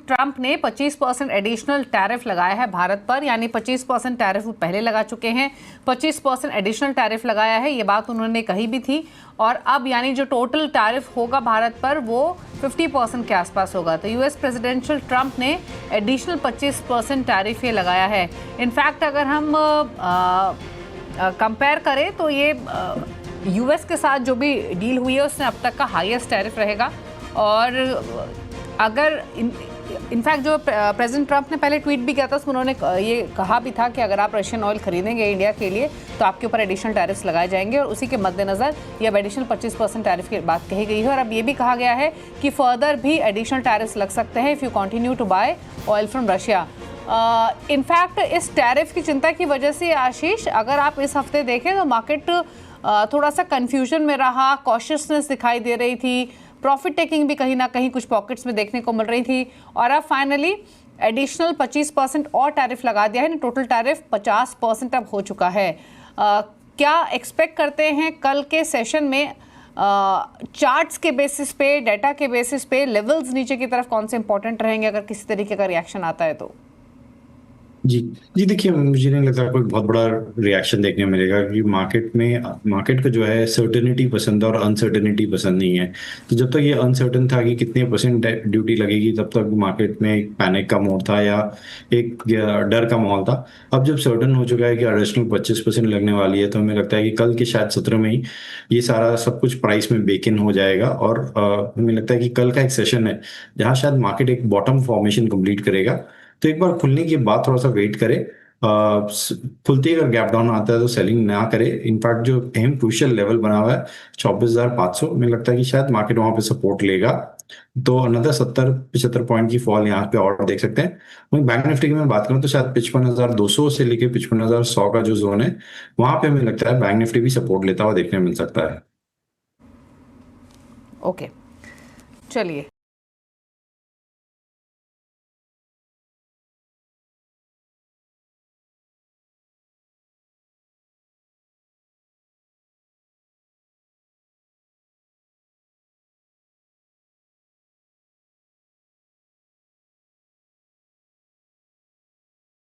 Trump ने 25% additional tariff लगाया है भारत पर, यानी 25% टैरिफ वो पहले लगा चुके हैं, 25% एडिशनल टैरिफ लगाया है, ये बात उन्होंने कही भी थी। और अब यानी जो टोटल टैरिफ होगा भारत पर वो 50% के आसपास होगा। तो यूएस प्रेसिडेंशियल ट्रंप ने एडिशनल 25% टैरिफ ये लगाया है। इनफैक्ट अगर हम कंपेयर करें तो ये यूएस के साथ जो भी डील हुई है उसमें अब तक का हाईएस्ट टैरिफ रहेगा। और अगर इनफैक्ट जो प्रेसिडेंट ट्रंप ने पहले ट्वीट भी किया था उसमें उन्होंने ये कहा भी था कि अगर आप रशियन ऑयल खरीदेंगे इंडिया के लिए तो आपके ऊपर एडिशनल टैरिफ्स लगाए जाएंगे, और उसी के मद्देनज़र ये अब एडिशनल 25% टैरिफ की बात कही गई है। और अब ये भी कहा गया है कि फर्दर भी एडिशनल टैरिफ्स लग सकते हैं if you continue to buy oil from Russia. In fact इस टैरिफ की चिंता की वजह से आशीष, अगर आप इस हफ्ते देखें तो मार्केट थोड़ा सा कन्फ्यूजन में रहा, कॉशियसनेस दिखाई दे रही थी, प्रॉफिट टेकिंग भी कहीं ना कहीं कुछ पॉकेट्स में देखने को मिल रही थी, और अब फाइनली एडिशनल 25% और टैरिफ लगा दिया है। टोटल टैरिफ 50% अब हो चुका है। क्या एक्सपेक्ट करते हैं कल के सेशन में चार्ट्स के बेसिस पे, डाटा के बेसिस पे लेवल्स नीचे की तरफ कौन से इंपॉर्टेंट रहेंगे अगर किसी तरीके का रिएक्शन आता है तो? जी जी, देखिए मुझे नहीं लगता कोई बहुत बड़ा रिएक्शन देखने को मिलेगा, क्योंकि मार्केट को जो है सर्टेनिटी पसंद है और अनसर्टेनिटी पसंद नहीं है। तो जब तक ये अनसर्टन था कि कितने परसेंट ड्यूटी लगेगी, तब तक मार्केट में एक पैनिक का मोड था या एक डर का माहौल था। अब जब सर्टन हो चुका है कि एडिशनल 25% लगने वाली है, तो हमें लगता है कि कल के शायद सत्र में ही ये सारा सब कुछ प्राइस में बेक इन हो जाएगा। और हमें लगता है कि कल का एक सेशन है जहाँ शायद मार्केट एक बॉटम फॉर्मेशन कंप्लीट करेगा। तो एक बार खुलने के बाद थोड़ा सा वेट करें। खुलते ही अगर गैप डाउन आता है तो सेलिंग ना करे। इनफैक्ट जो अहम क्रूशियल लेवल बना हुआ है 24,500, मुझे लगता है कि शायद मार्केट वहां पे सपोर्ट लेगा। तो अनदर 70-75 पॉइंट की फॉल यहाँ पे और देख सकते हैं। वहीं बैंक निफ्टी की मैं बात करूँ तो शायद 55,200 से लेके 55,100 का जो जोन है वहां पे हमें लगता है बैंक निफ्टी भी सपोर्ट लेता हुआ देखने मिल सकता है। ओके, चलिए।